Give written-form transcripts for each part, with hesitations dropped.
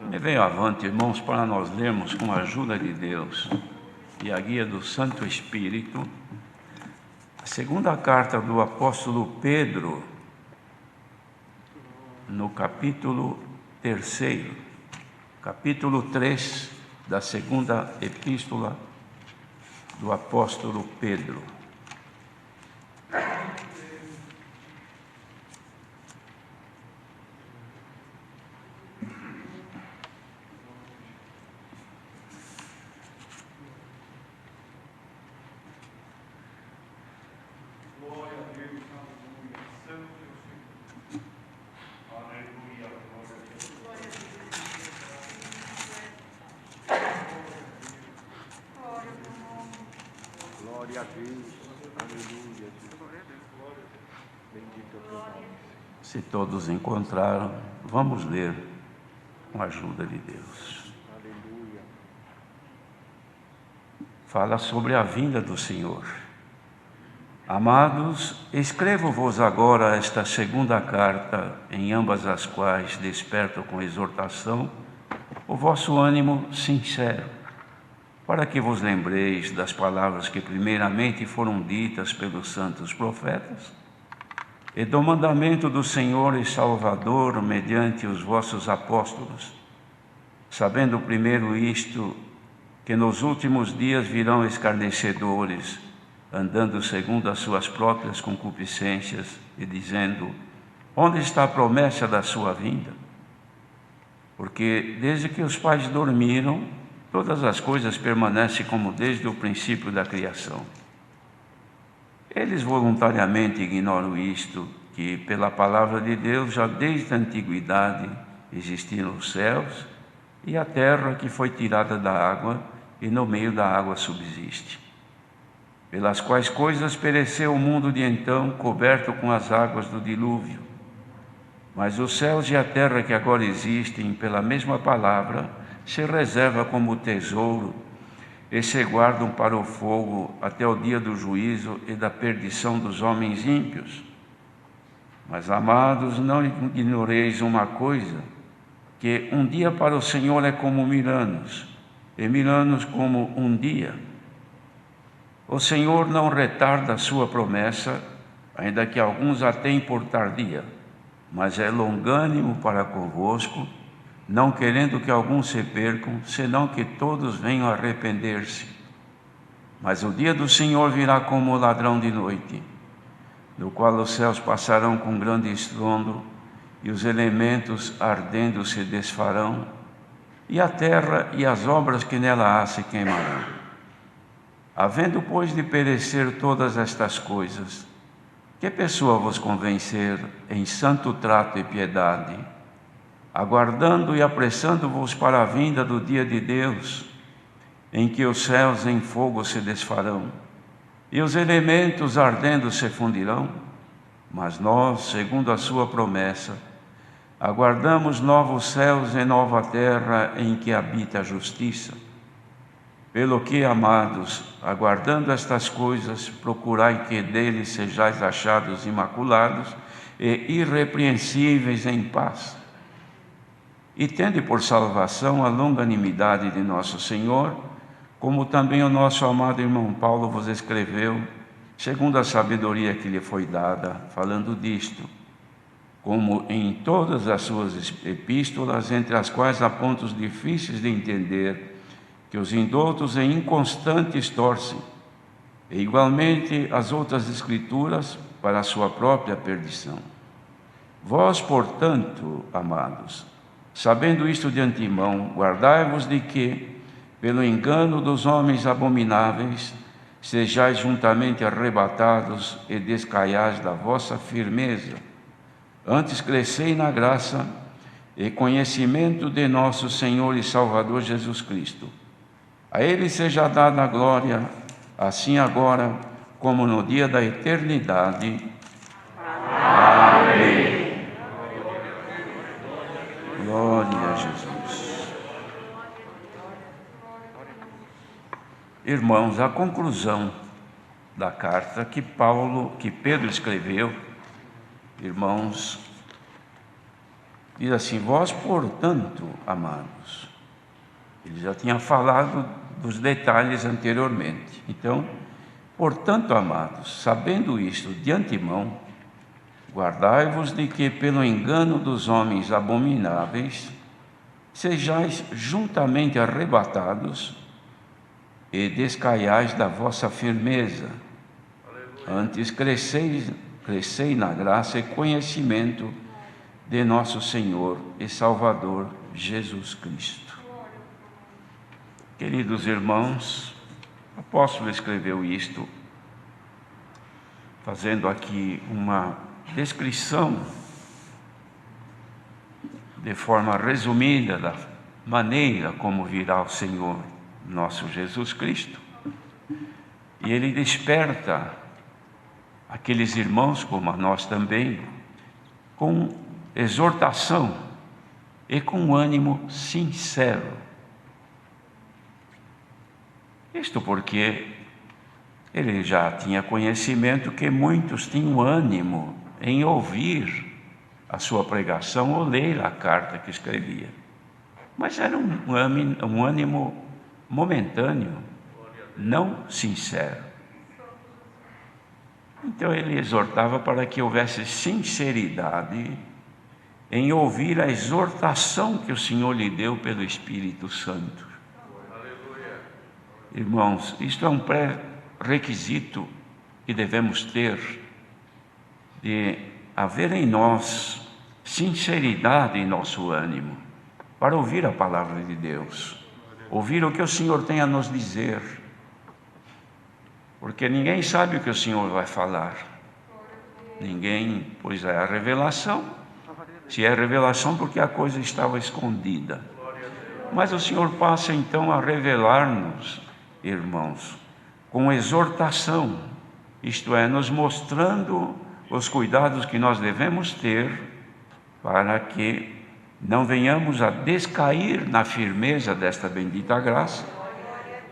Me venho avante, irmãos, para nós lermos com a ajuda de Deus e a guia do Santo Espírito, a segunda carta do apóstolo Pedro, no capítulo 3, capítulo 3 da segunda epístola do apóstolo Pedro. Glória a Deus, aleluia, bendito é o teu nome. Se todos encontraram, vamos ler com a ajuda de Deus. Aleluia. Fala sobre a vinda do Senhor. Amados, escrevo-vos agora esta segunda carta, em ambas as quais desperto com exortação o vosso ânimo sincero, para que vos lembreis das palavras que primeiramente foram ditas pelos santos profetas, e do mandamento do Senhor e Salvador mediante os vossos apóstolos, sabendo primeiro isto, que nos últimos dias virão escarnecedores, andando segundo as suas próprias concupiscências e dizendo: onde está a promessa da sua vinda? Porque desde que os pais dormiram, todas as coisas permanecem como desde o princípio da criação. Eles voluntariamente ignoram isto, que pela palavra de Deus já desde a antiguidade existiram os céus e a terra que foi tirada da água e no meio da água subsiste, pelas quais coisas pereceu o mundo de então, coberto com as águas do dilúvio. Mas os céus e a terra que agora existem, pela mesma palavra, se reserva como tesouro e se guardam para o fogo até o dia do juízo e da perdição dos homens ímpios. Mas, amados, não ignoreis uma coisa, que um dia para o Senhor é como 1000 anos, e 1000 anos como um dia. O Senhor não retarda a sua promessa, ainda que alguns a tenham por tardia, mas é longânimo para convosco, não querendo que alguns se percam, senão que todos venham a arrepender-se. Mas o dia do Senhor virá como ladrão de noite, no qual os céus passarão com grande estrondo, e os elementos ardendo se desfarão, e a terra e as obras que nela há se queimarão. Havendo, pois, de perecer todas estas coisas, que pessoa vos convencer em santo trato e piedade, aguardando e apressando-vos para a vinda do dia de Deus, em que os céus em fogo se desfarão, e os elementos ardendo se fundirão? Mas nós, segundo a sua promessa, aguardamos novos céus e nova terra em que habita a justiça. Pelo que, amados, aguardando estas coisas, procurai que deles sejais achados imaculados e irrepreensíveis em paz. E tende por salvação a longanimidade de nosso Senhor, como também o nosso amado irmão Paulo vos escreveu, segundo a sabedoria que lhe foi dada, falando disto, como em todas as suas epístolas, entre as quais há pontos difíceis de entender, que os indoutos e inconstantes torcem, e igualmente as outras escrituras para a sua própria perdição. Vós, portanto, amados, sabendo isto de antemão, guardai-vos de que, pelo engano dos homens abomináveis, sejais juntamente arrebatados e descaiais da vossa firmeza. Antes crescei na graça e conhecimento de nosso Senhor e Salvador Jesus Cristo. A Ele seja dada a glória, assim agora como no dia da eternidade. Amém. Glória a Jesus. Irmãos, a conclusão da carta que Pedro escreveu, irmãos, Diz assim: vós, portanto, amados. Ele já tinha falado dos detalhes anteriormente. Então, portanto, amados, sabendo isto de antemão, guardai-vos de que, pelo engano dos homens abomináveis, sejais juntamente arrebatados e descaiais da vossa firmeza. Antes crescei na graça e conhecimento de nosso Senhor e Salvador Jesus Cristo. Queridos irmãos, o apóstolo escreveu isto, fazendo aqui uma descrição de forma resumida da maneira como virá o Senhor nosso Jesus Cristo. E ele desperta aqueles irmãos, como a nós também, com exortação e com ânimo sincero. Isto porque ele já tinha conhecimento que muitos tinham ânimo em ouvir a sua pregação ou ler a carta que escrevia. Mas era um ânimo momentâneo, não sincero. Então ele exortava para que houvesse sinceridade em ouvir a exortação que o Senhor lhe deu pelo Espírito Santo. Irmãos, isto é um pré-requisito que devemos ter, de haver em nós sinceridade em nosso ânimo, para ouvir a palavra de Deus, ouvir o que o Senhor tem a nos dizer, porque ninguém sabe o que o Senhor vai falar, ninguém, pois é a revelação, se é revelação porque a coisa estava escondida, mas o Senhor passa então a revelar-nos, irmãos, com exortação, isto é, nos mostrando os cuidados que nós devemos ter para que não venhamos a descair na firmeza desta bendita graça,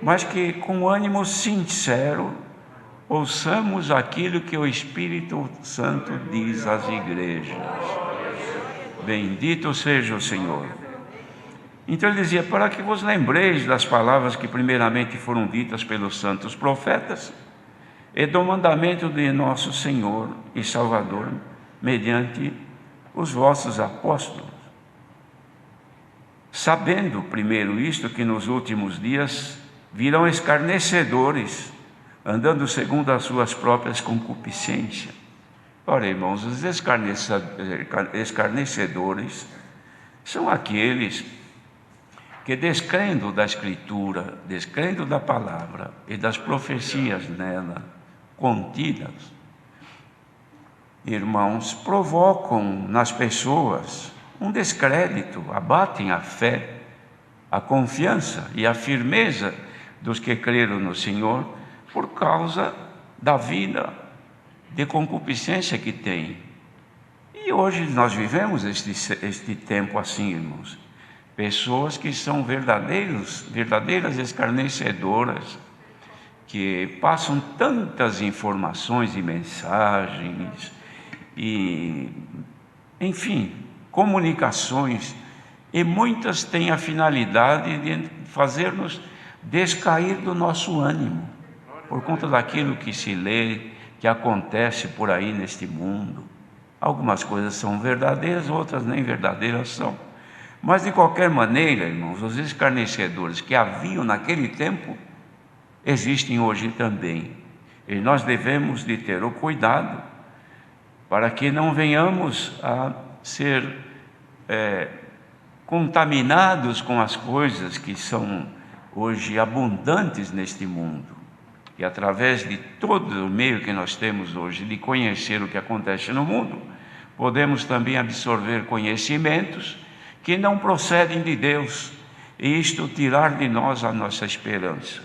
mas que com ânimo sincero ouçamos aquilo que o Espírito Santo diz às igrejas. Bendito seja o Senhor. Então ele dizia: para que vos lembreis das palavras que primeiramente foram ditas pelos santos profetas, e do mandamento de nosso Senhor e Salvador, mediante os vossos apóstolos. Sabendo, primeiro isto, que nos últimos dias virão escarnecedores, andando segundo as suas próprias concupiscências. Ora, irmãos, os escarnecedores são aqueles que, descrendo da Escritura, descrendo da palavra e das profecias nela contidas, irmãos, provocam nas pessoas um descrédito, abatem a fé, a confiança e a firmeza dos que creram no Senhor por causa da vida de concupiscência que têm. E hoje nós vivemos este tempo assim, irmãos. Pessoas que são verdadeiras escarnecedoras, que passam tantas informações e mensagens, e, enfim, comunicações, e muitas têm a finalidade de fazer-nos descair do nosso ânimo, por conta daquilo que se lê, que acontece por aí neste mundo. Algumas coisas são verdadeiras, outras nem verdadeiras são. Mas, de qualquer maneira, irmãos, os escarnecedores que haviam naquele tempo existem hoje também. E nós devemos de ter o cuidado para que não venhamos a ser contaminados com as coisas que são hoje abundantes neste mundo. E através de todo o meio que nós temos hoje de conhecer o que acontece no mundo, podemos também absorver conhecimentos que não procedem de Deus, e isto tirar de nós a nossa esperança.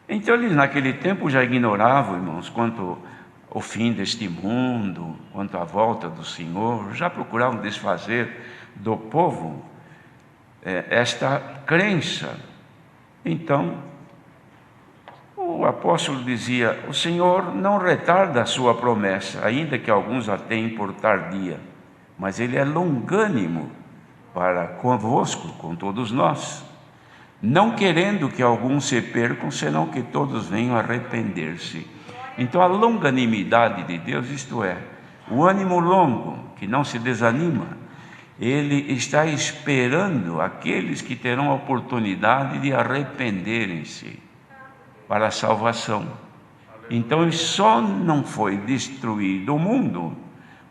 Então eles naquele tempo já ignoravam, irmãos, quanto ao fim deste mundo, quanto à volta do Senhor, já procuravam desfazer do povo esta crença. Então, o apóstolo dizia: o Senhor não retarda a sua promessa, ainda que alguns a tenham por tardia, mas Ele é longânimo para convosco, com todos nós, não querendo que alguns se percam, senão que todos venham a arrepender-se. Então a longanimidade de Deus, isto é, o ânimo longo, que não se desanima, Ele está esperando aqueles que terão a oportunidade de arrependerem-se para a salvação. Então só não foi destruído o mundo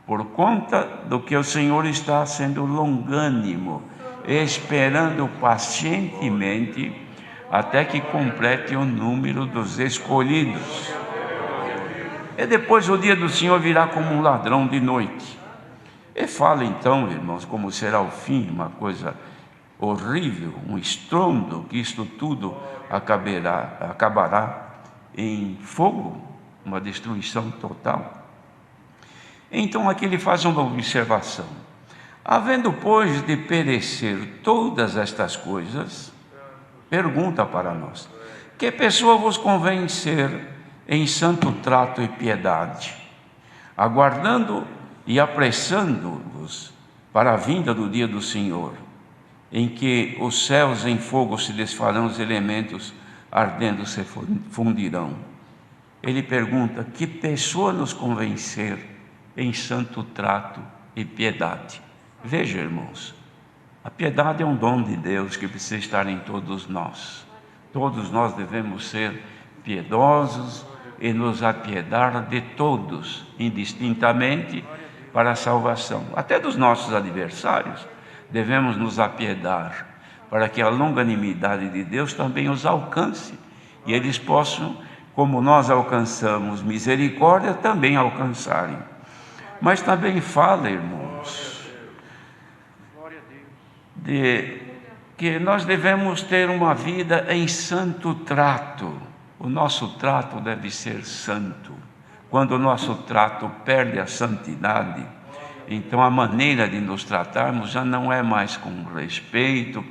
por conta do que o Senhor está sendo longânimo, esperando pacientemente até que complete o número dos escolhidos. E depois o dia do Senhor virá como um ladrão de noite. E fala então, irmãos, como será o fim, uma coisa horrível, um estrondo, que isto tudo acabará em fogo, uma destruição total. Então aqui ele faz uma observação: havendo, pois, de perecer todas estas coisas, pergunta para nós: que pessoa vos convém ser em santo trato e piedade, aguardando e apressando-vos para a vinda do dia do Senhor, em que os céus em fogo se desfarão, os elementos ardendo se fundirão. Ele pergunta: que pessoa nos convém ser em santo trato e piedade? Veja, irmãos, a piedade é um dom de Deus que precisa estar em todos nós. Todos nós devemos ser piedosos e nos apiedar de todos, indistintamente, para a salvação. Até dos nossos adversários, devemos nos apiedar, para que a longanimidade de Deus também os alcance, e eles possam, como nós alcançamos misericórdia, também alcançarem. Mas também fala, irmãos, de que nós devemos ter uma vida em santo trato. O nosso trato deve ser santo. Quando o nosso trato perde a santidade, então a maneira de nos tratarmos já não é mais com respeito,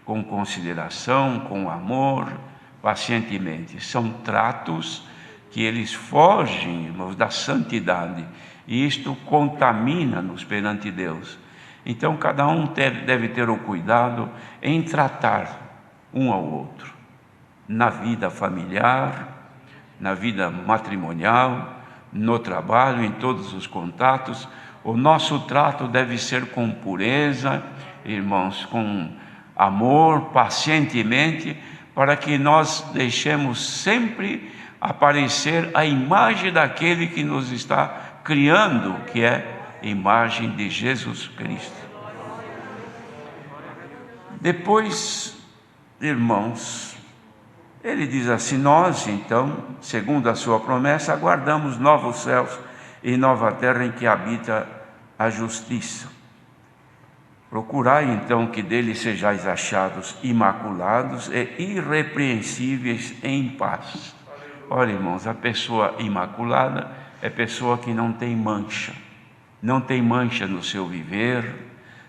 com consideração, com amor, pacientemente. São tratos que eles fogem, irmãos, da santidade, e isto contamina-nos perante Deus. Então cada um deve ter o cuidado em tratar um ao outro, na vida familiar, na vida matrimonial, no trabalho, em todos os contatos. O nosso trato deve ser com pureza, irmãos, com amor, pacientemente, para que nós deixemos sempre aparecer a imagem daquele que nos está criando, que é a imagem de Jesus Cristo. Depois, irmãos, ele diz assim: nós, então, segundo a sua promessa, aguardamos novos céus e nova terra em que habita a justiça. Procurai, então, que dele sejais achados imaculados e irrepreensíveis em paz. Olha, irmãos, a pessoa imaculada é pessoa que não tem mancha. Não tem mancha no seu viver,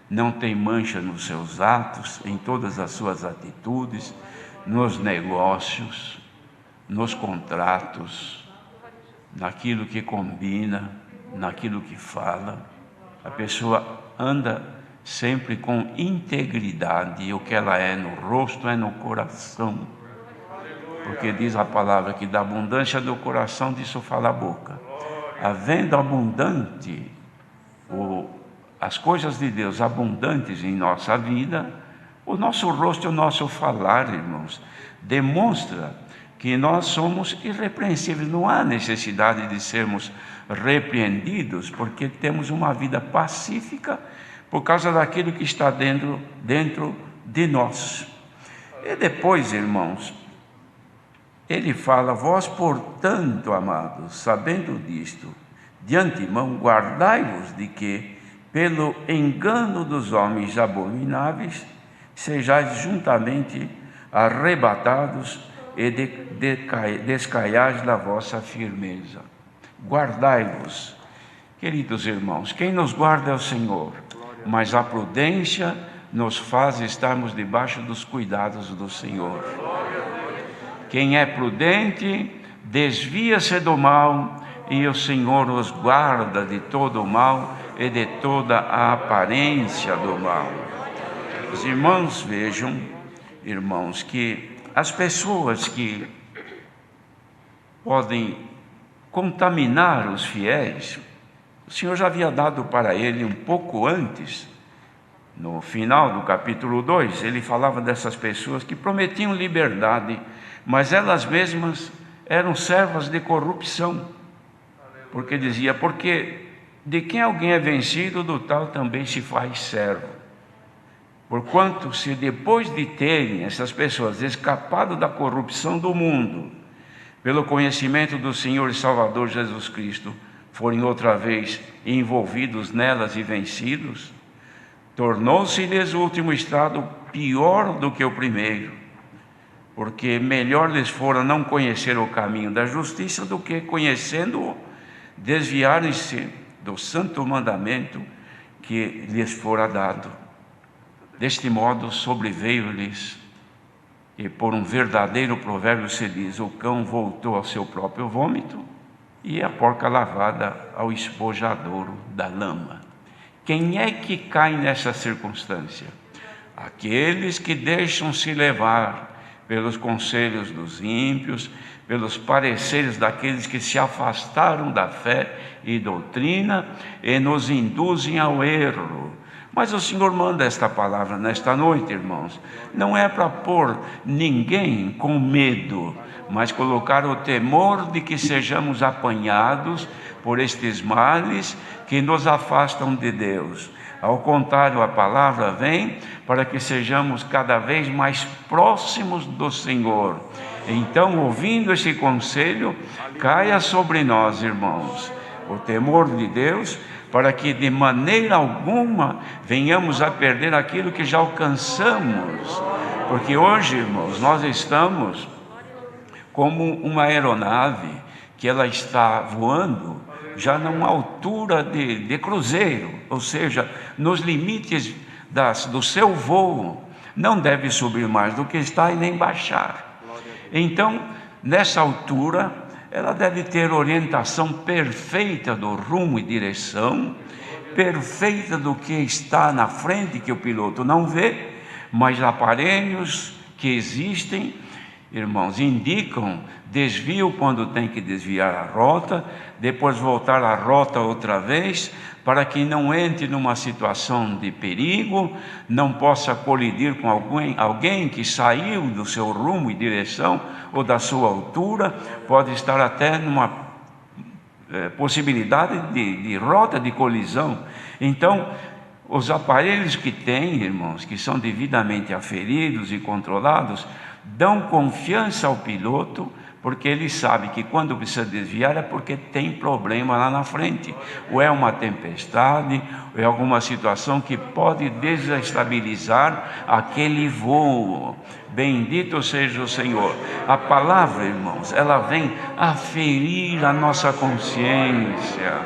não tem mancha nos seus atos, em todas as suas atitudes, nos negócios, nos contratos, naquilo que combina, naquilo que fala. A pessoa anda sempre com integridade, e o que ela é no rosto é no coração. Porque diz a palavra que da abundância do coração disso fala a boca. Havendo abundante, as coisas de Deus abundantes em nossa vida, o nosso rosto e o nosso falar, irmãos, demonstra que nós somos irrepreensíveis. Não há necessidade de sermos repreendidos, porque temos uma vida pacífica por causa daquilo que está dentro de nós. E depois, irmãos, ele fala: vós, portanto, amados, sabendo disto, de antemão guardai-vos de que, pelo engano dos homens abomináveis, sejais juntamente arrebatados e descaiais da vossa firmeza. Guardai-vos. Queridos irmãos, quem nos guarda é o Senhor, mas a prudência nos faz estarmos debaixo dos cuidados do Senhor. Quem é prudente desvia-se do mal e o Senhor os guarda de todo o mal e de toda a aparência do mal. Os irmãos vejam, irmãos, que as pessoas que podem contaminar os fiéis, o Senhor já havia dado para ele um pouco antes, no final do capítulo 2, ele falava dessas pessoas que prometiam liberdade, mas elas mesmas eram servas de corrupção, porque dizia, porque de quem alguém é vencido, do tal também se faz servo. Porquanto, se depois de terem essas pessoas escapado da corrupção do mundo, pelo conhecimento do Senhor e Salvador Jesus Cristo, forem outra vez envolvidos nelas e vencidos, tornou-se-lhes o último estado pior do que o primeiro, porque melhor lhes fora não conhecer o caminho da justiça do que, conhecendo-o, desviarem-se do santo mandamento que lhes fora dado. Deste modo sobreveio-lhes, e por um verdadeiro provérbio se diz, o cão voltou ao seu próprio vômito, e a porca lavada ao espojadouro da lama. Quem é que cai nessa circunstância? Aqueles que deixam-se levar pelos conselhos dos ímpios, pelos pareceres daqueles que se afastaram da fé e doutrina e nos induzem ao erro. Mas o Senhor manda esta palavra nesta noite, irmãos, não é para pôr ninguém com medo, mas colocar o temor de que sejamos apanhados por estes males que nos afastam de Deus. Ao contrário, a palavra vem para que sejamos cada vez mais próximos do Senhor. Então, ouvindo esse conselho, caia sobre nós, irmãos, o temor de Deus, para que de maneira alguma venhamos a perder aquilo que já alcançamos. Porque hoje, irmãos, nós estamos como uma aeronave que ela está voando já numa altura de cruzeiro, ou seja, nos limites do seu voo, não deve subir mais do que está e nem baixar. Então, nessa altura, ela deve ter orientação perfeita do rumo e direção, perfeita do que está na frente, que o piloto não vê, mas aparelhos que existem, irmãos, indicam desvio quando tem que desviar a rota, depois voltar à rota outra vez, para que não entre numa situação de perigo, não possa colidir com alguém que saiu do seu rumo e direção ou da sua altura, pode estar até numa possibilidade de rota de colisão. Então, os aparelhos que tem, irmãos, que são devidamente aferidos e controlados, dão confiança ao piloto, porque ele sabe que quando precisa desviar é porque tem problema lá na frente, ou é uma tempestade, ou é alguma situação que pode desestabilizar aquele voo. Bendito seja o Senhor. A palavra, irmãos, ela vem aferir a nossa consciência,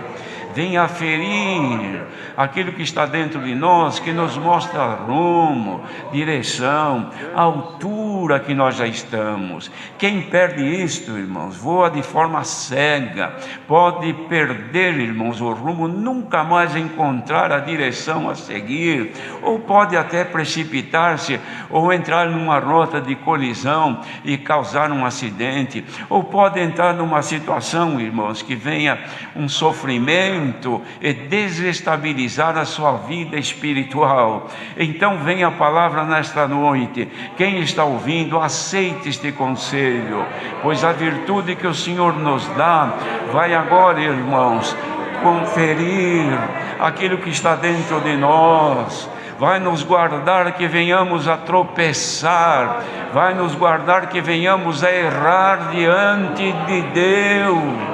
vem aferir aquilo que está dentro de nós, que nos mostra rumo, direção, a altura que nós já estamos. Quem perde isto, irmãos, voa de forma cega, pode perder, irmãos, o rumo, nunca mais encontrar a direção a seguir, ou pode até precipitar-se, ou entrar numa rota de colisão e causar um acidente, ou pode entrar numa situação, irmãos, que venha um sofrimento e desestabilizar a sua vida espiritual. Então vem a palavra nesta noite. Quem está ouvindo, aceite este conselho, pois a virtude que o Senhor nos dá vai agora, irmãos, conferir aquilo que está dentro de nós, vai nos guardar que venhamos a tropeçar, vai nos guardar que venhamos a errar diante de Deus.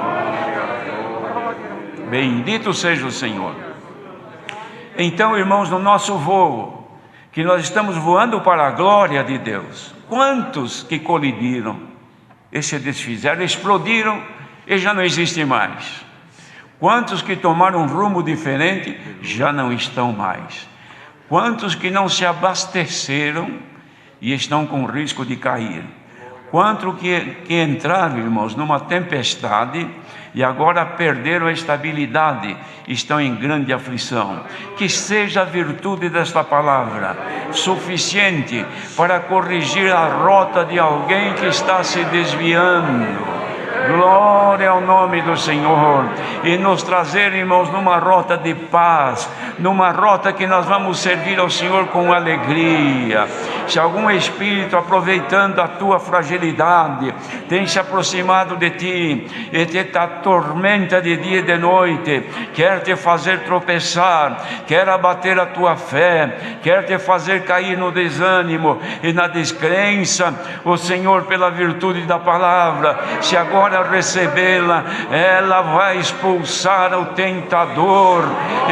Bendito seja o Senhor. Então, irmãos, no nosso voo, que nós estamos voando para a glória de Deus, quantos que colidiram e se desfizeram, explodiram e já não existem mais? Quantos que tomaram um rumo diferente já não estão mais? Quantos que não se abasteceram e estão com risco de cair? Quanto que entraram, irmãos, numa tempestade e agora perderam a estabilidade, estão em grande aflição. Que seja a virtude desta palavra suficiente para corrigir a rota de alguém que está se desviando. Glória ao nome do Senhor, e nos trazer, irmãos, numa rota de paz, numa rota que nós vamos servir ao Senhor com alegria. Se algum espírito, aproveitando a tua fragilidade, tem se aproximado de ti e te atormenta de dia e de noite, quer te fazer tropeçar, quer abater a tua fé, quer te fazer cair no desânimo e na descrença, o Senhor, pela virtude da palavra, se agora recebê-la, ela vai expulsar o tentador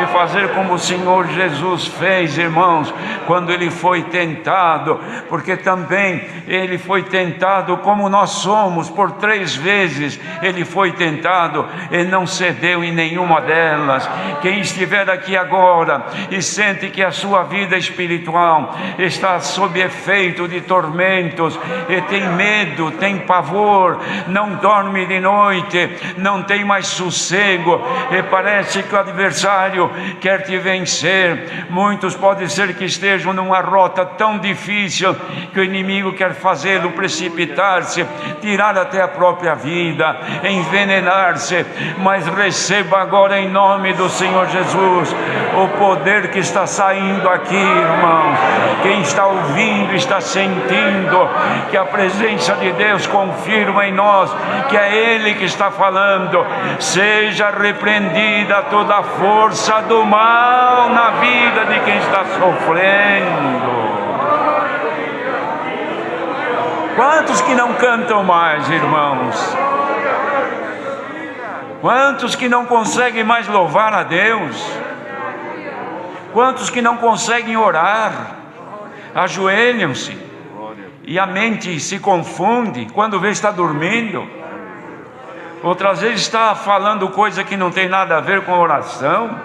e fazer como o Senhor Jesus fez, irmãos, quando ele foi tentado, porque também ele foi tentado como nós somos. Por 3 vezes ele foi tentado e não cedeu em nenhuma delas. Quem estiver aqui agora e sente que a sua vida espiritual está sob efeito de tormentos e tem medo, tem pavor, não dorme de noite, não tem mais sossego e parece que o adversário quer te vencer. Muitos pode ser que estejam numa rota tão difícil que o inimigo quer fazê-lo precipitar-se, tirar até a própria vida, envenenar-se, mas receba agora em nome do Senhor Jesus o poder que está saindo aqui, irmãos. Quem está ouvindo está sentindo que a presença de Deus confirma em nós que é Ele que está falando. Seja repreendida toda a força do mal na vida de quem está sofrendo. Quantos que não cantam mais, irmãos? Quantos que não conseguem mais louvar a Deus? Quantos que não conseguem orar? Ajoelham-se e a mente se confunde quando vê está dormindo. Outras vezes está falando coisa que não tem nada a ver com oração.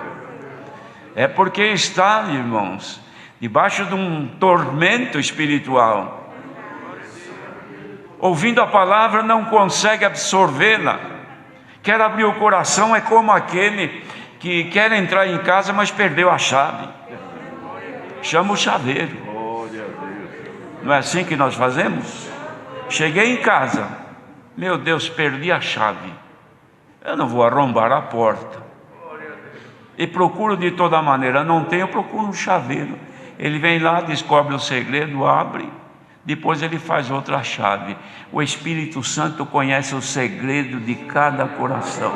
É porque está, irmãos, debaixo de um tormento espiritual. Ouvindo a palavra, não consegue absorvê-la. Quer abrir o coração, é como aquele que quer entrar em casa, mas perdeu a chave. Chama o chaveiro. Não é assim que nós fazemos? Cheguei em casa, meu Deus, perdi a chave. Eu não vou arrombar a porta. E procuro de toda maneira, não tenho, eu procuro um chaveiro. Ele vem lá, descobre o segredo, abre, depois ele faz outra chave. O Espírito Santo conhece o segredo de cada coração.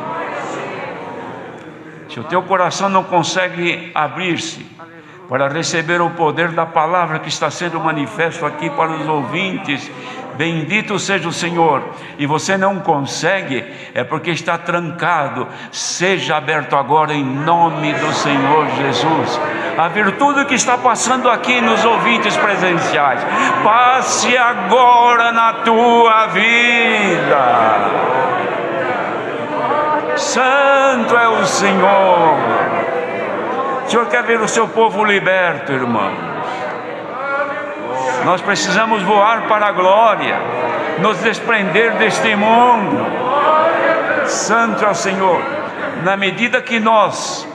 Se o teu coração não consegue abrir-se para receber o poder da palavra que está sendo manifesto aqui para os ouvintes, bendito seja o Senhor, e você não consegue, é porque está trancado. Seja aberto agora em nome do Senhor Jesus. A virtude que está passando aqui nos ouvintes presenciais, passe agora na tua vida. Santo é o Senhor. O Senhor quer ver o seu povo liberto, irmãos. Nós precisamos voar para a glória, nos desprender deste mundo. Santo é o Senhor. Na medida que nós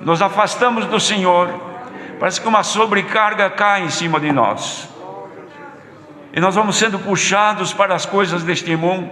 nos afastamos do Senhor, parece que uma sobrecarga cai em cima de nós, e nós vamos sendo puxados para as coisas deste mundo,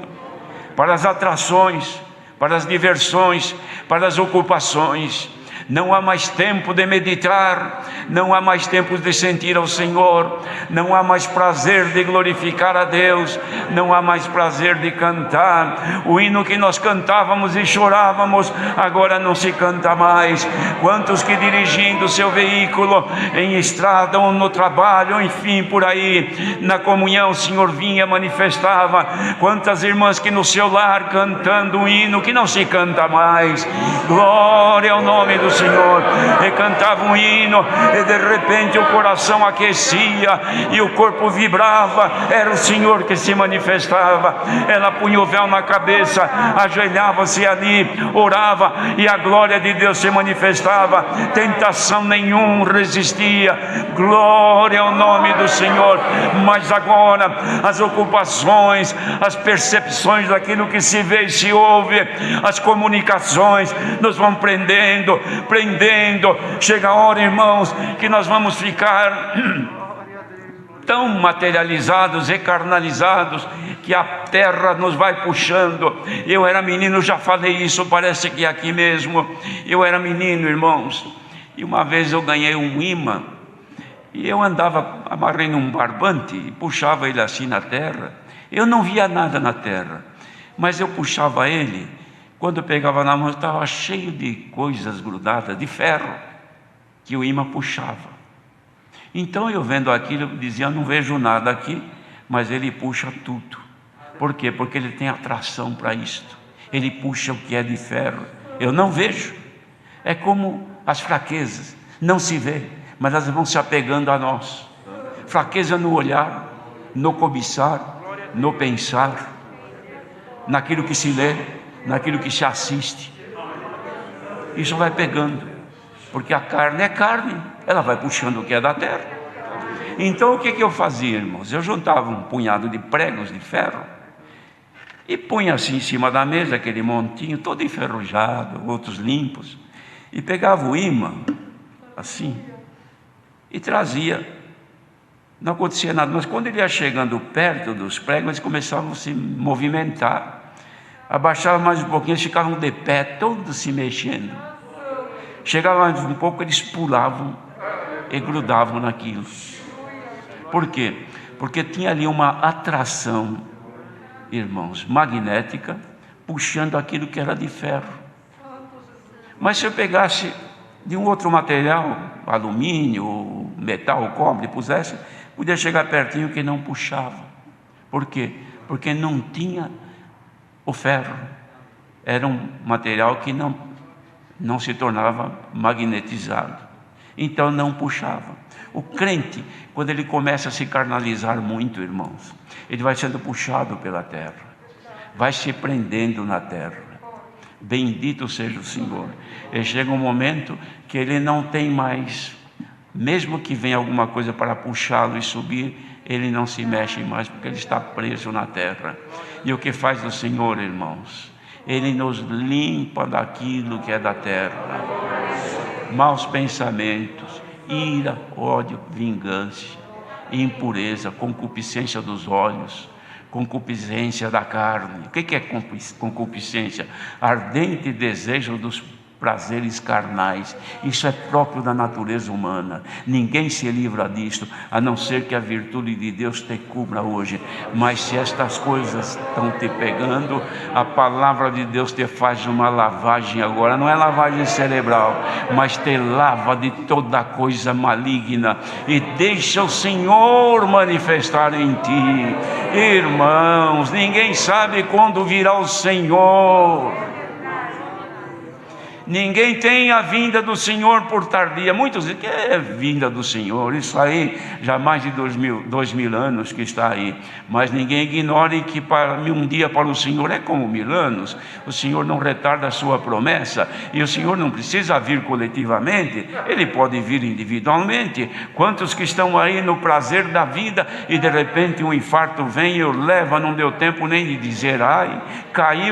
para as atrações, para as diversões, para as ocupações. Não há mais tempo de meditar, não há mais tempo de sentir ao Senhor, não há mais prazer de glorificar a Deus, não há mais prazer de cantar. O hino que nós cantávamos e chorávamos, agora não se canta mais. Quantos que dirigindo o seu veículo em estrada ou no trabalho, enfim, por aí, na comunhão o Senhor vinha, manifestava. Quantas irmãs que no seu lar cantando um hino que não se canta mais. Glória ao nome do Senhor. E cantava um hino, e de repente o coração aquecia e o corpo vibrava. Era o Senhor que se manifestava. Ela punha o véu na cabeça, ajoelhava-se ali, orava, e a glória de Deus se manifestava. Tentação nenhum resistia. Glória ao nome do Senhor. Mas agora as ocupações, as percepções daquilo que se vê e se ouve, as comunicações nos vão prendendo. Chega a hora, irmãos, que nós vamos ficar tão materializados e carnalizados que a terra nos vai puxando. Eu era menino, já falei isso, parece que aqui mesmo. Eu era menino, irmãos, e uma vez eu ganhei um imã, e eu andava, amarrei num barbante e puxava ele assim na terra. Eu não via nada na terra, mas eu puxava ele. Quando eu pegava na mão, estava cheio de coisas grudadas, de ferro, que o imã puxava. Então eu vendo aquilo, eu dizia, não vejo nada aqui, mas ele puxa tudo. Por quê? Porque ele tem atração para isto. Ele puxa o que é de ferro. Eu não vejo. É como as fraquezas, não se vê, mas elas vão se apegando a nós. Fraqueza no olhar, no cobiçar, no pensar, naquilo que se lê, naquilo que se assiste. Isso vai pegando, porque a carne é carne, ela vai puxando o que é da terra. Então o que eu fazia, irmãos? Eu juntava um punhado de pregos de ferro e punha assim em cima da mesa, aquele montinho todo enferrujado, outros limpos, e pegava o imã assim e trazia. Não acontecia nada, mas quando ele ia chegando perto dos pregos, eles começavam a se movimentar. Abaixava mais um pouquinho, eles ficavam de pé, todos se mexendo. Chegava mais um pouco, eles pulavam e grudavam naquilo. Por quê? Porque tinha ali uma atração, irmãos, magnética, puxando aquilo que era de ferro. Mas se eu pegasse de um outro material, alumínio, metal, cobre, pusesse, podia chegar pertinho que não puxava. Por quê? Porque não tinha o ferro. Era um material que não se tornava magnetizado, então não puxava. O crente, quando ele começa a se carnalizar muito, irmãos, ele vai sendo puxado pela terra, vai se prendendo na terra. Bendito seja o Senhor. E chega um momento que ele não tem mais, mesmo que venha alguma coisa para puxá-lo e subir, ele não se mexe mais, porque ele está preso na terra. E o que faz o Senhor, irmãos? Ele nos limpa daquilo que é da terra. Maus pensamentos, ira, ódio, vingança, impureza, concupiscência dos olhos, concupiscência da carne. O que é concupiscência? Ardente desejo dos prazeres carnais. Isso é próprio da natureza humana. Ninguém se livra disto, a não ser que a virtude de Deus te cubra hoje. Mas se estas coisas estão te pegando, a palavra de Deus te faz uma lavagem agora. Não é lavagem cerebral, mas te lava de toda coisa maligna e deixa o Senhor manifestar em ti. Irmãos, ninguém sabe quando virá o Senhor. Ninguém tem a vinda do Senhor por tardia. Muitos dizem que é vinda do Senhor, isso aí já há mais de 2000 anos que está aí. Mas ninguém ignore que um dia para o Senhor é como 1000 anos. O Senhor não retarda a sua promessa, e o Senhor não precisa vir coletivamente, Ele pode vir individualmente. Quantos que estão aí no prazer da vida e de repente um infarto vem e o leva, não deu tempo nem de dizer ai,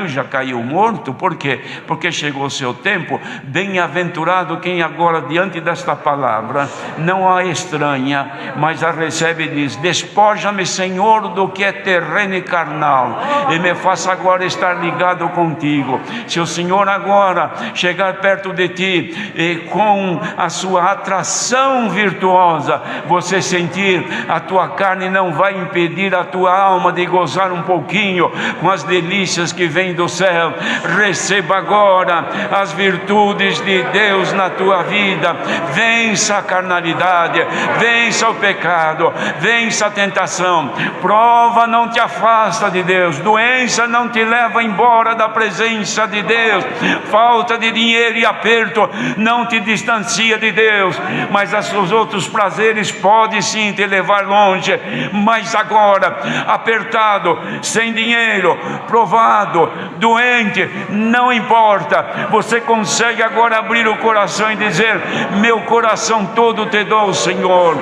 já caiu morto. Por quê? Porque chegou o seu tempo. Bem-aventurado quem agora diante desta palavra não a estranha, mas a recebe e diz: despoja-me, Senhor, do que é terreno e carnal, e me faça agora estar ligado contigo. Se o Senhor agora chegar perto de ti e com a sua atração virtuosa você sentir, a tua carne não vai impedir a tua alma de gozar um pouquinho com as delícias que vêm do céu. Receba agora as virtudes virtudes de Deus na tua vida. Vença a carnalidade, vença o pecado, vença a tentação. Prova não te afasta de Deus, doença não te leva embora da presença de Deus, falta de dinheiro e aperto não te distancia de Deus, mas os outros prazeres podem sim te levar longe. Mas agora, apertado, sem dinheiro, provado, doente, não importa, você consegue agora abrir o coração e dizer: meu coração todo te dou, Senhor,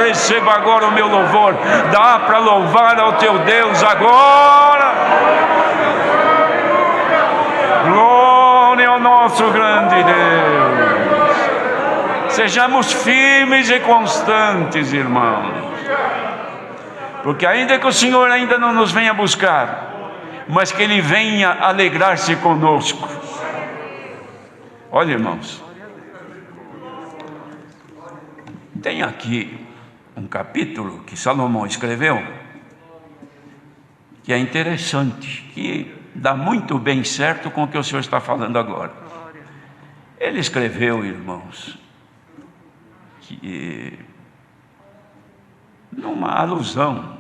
receba agora o meu louvor. Dá para louvar ao teu Deus agora. Glória ao nosso grande Deus. Sejamos firmes e constantes, irmãos, porque ainda que o Senhor ainda não nos venha buscar, mas que Ele venha alegrar-se conosco. Olha, irmãos, tem aqui um capítulo que Salomão escreveu, que é interessante, que dá muito bem certo com o que o Senhor está falando agora. Ele escreveu, irmãos, que numa alusão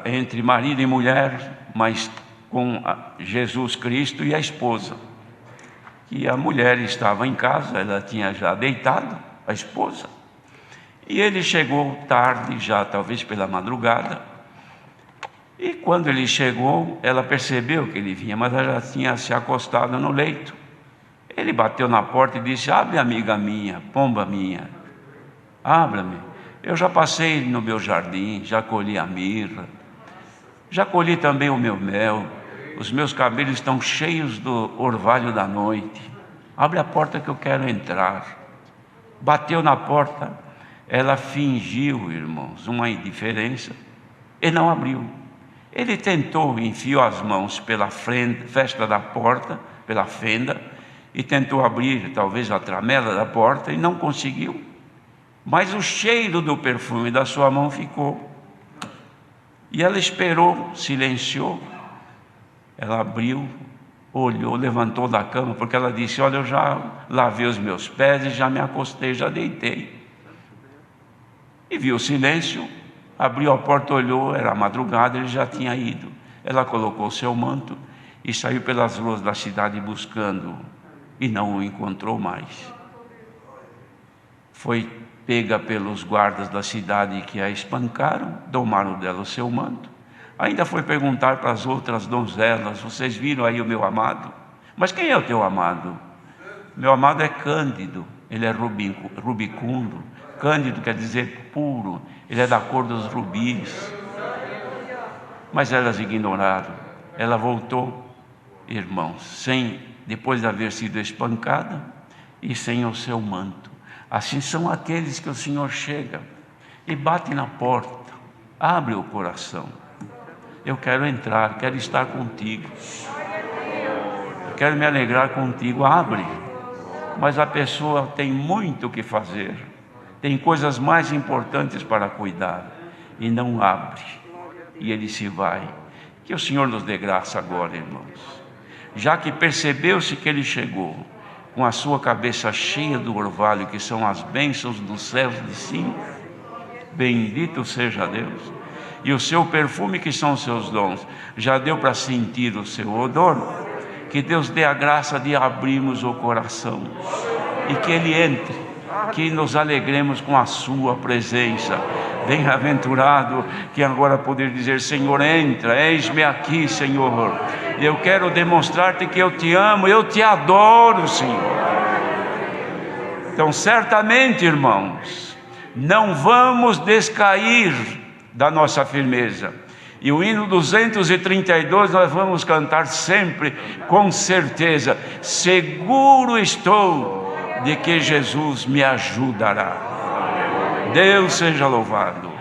entre marido e mulher, mas com Jesus Cristo e a esposa, que a mulher estava em casa, ela tinha já deitado, a esposa, e ele chegou tarde, já talvez pela madrugada, e quando ele chegou, ela percebeu que ele vinha, mas ela já tinha se acostado no leito. Ele bateu na porta e disse: abre, amiga minha, pomba minha, abra-me. Eu já passei no meu jardim, já colhi a mirra, já colhi também o meu mel, os meus cabelos estão cheios do orvalho da noite. Abre a porta que eu quero entrar. Bateu na porta, ela fingiu, irmãos, uma indiferença e não abriu. Ele tentou, enfiou as mãos pela fresta da porta, pela fenda, e tentou abrir talvez a tramela da porta e não conseguiu. Mas o cheiro do perfume da sua mão ficou. E ela esperou, silenciou. Ela abriu, olhou, levantou da cama, porque ela disse: olha, eu já lavei os meus pés e já me acostei, já deitei. E viu o silêncio, abriu a porta, olhou, era madrugada, ele já tinha ido. Ela colocou seu manto e saiu pelas ruas da cidade buscando, e não o encontrou mais. Foi pega pelos guardas da cidade, que a espancaram, tomaram dela o seu manto. Ainda foi perguntar para as outras donzelas: vocês viram aí o meu amado? Mas quem é o teu amado? Meu amado é Cândido, ele é rubicundo. Cândido quer dizer puro, ele é da cor dos rubis. Mas elas ignoraram. Ela voltou, irmãos, depois de haver sido espancada e sem o seu manto. Assim são aqueles que o Senhor chega e bate na porta, abre o coração. Eu quero entrar, quero estar contigo, eu quero me alegrar contigo. Abre. Mas a pessoa tem muito o que fazer, tem coisas mais importantes para cuidar, e não abre, e ele se vai. Que o Senhor nos dê graça agora, irmãos, já que percebeu-se que ele chegou com a sua cabeça cheia do orvalho, que são as bênçãos dos céus de cima, bendito seja Deus, e o seu perfume, que são os seus dons, já deu para sentir o seu odor. Que Deus dê a graça de abrirmos o coração e que Ele entre, que nos alegremos com a sua presença. Bem-aventurado que agora poder dizer: Senhor, entra, eis-me aqui, Senhor, eu quero demonstrar-te que eu te amo, eu te adoro, Senhor. Então, certamente, irmãos, não vamos descair da nossa firmeza. E o hino 232 nós vamos cantar sempre com certeza: seguro estou de que Jesus me ajudará. Deus seja louvado.